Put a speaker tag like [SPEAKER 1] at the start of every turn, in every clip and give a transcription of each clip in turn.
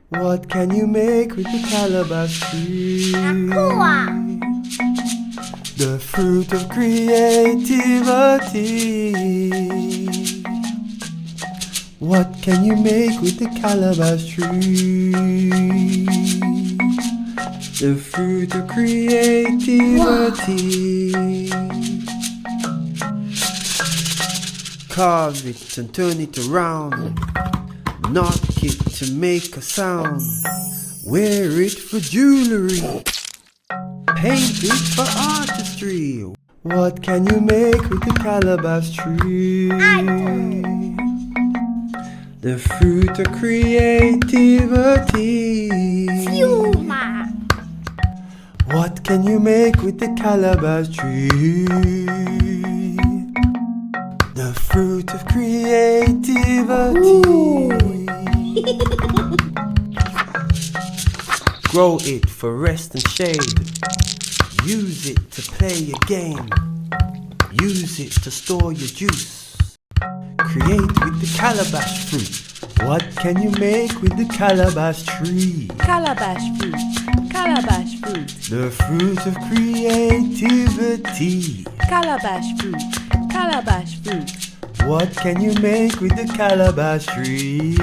[SPEAKER 1] What can you make with the calabash tree? The fruit of creativity. What can you make with the calabash tree? The fruit of creativity. Carve it and turn it around. Knock it to make a sound. Wear it for jewelry. Paint it for artistry. What can you make with the calabash tree? The fruit of creativity. What can you make with the calabash tree? The fruit of creativity. Grow it for rest and shade. Use it to play a game. Use it to store your juice. Create with the calabash fruit. What can you make with the calabash tree?
[SPEAKER 2] Calabash fruit, calabash fruit,
[SPEAKER 1] The fruit of creativity.
[SPEAKER 2] calabash fruit, calabash fruit.
[SPEAKER 1] What can you make with the calabash tree?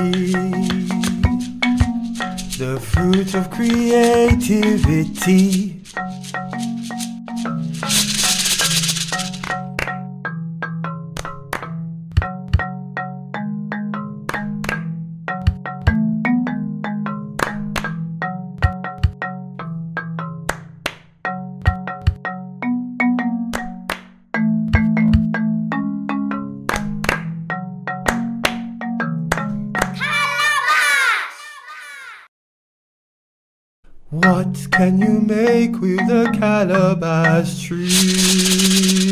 [SPEAKER 1] The fruit of creativity. What can you make with a calabash tree?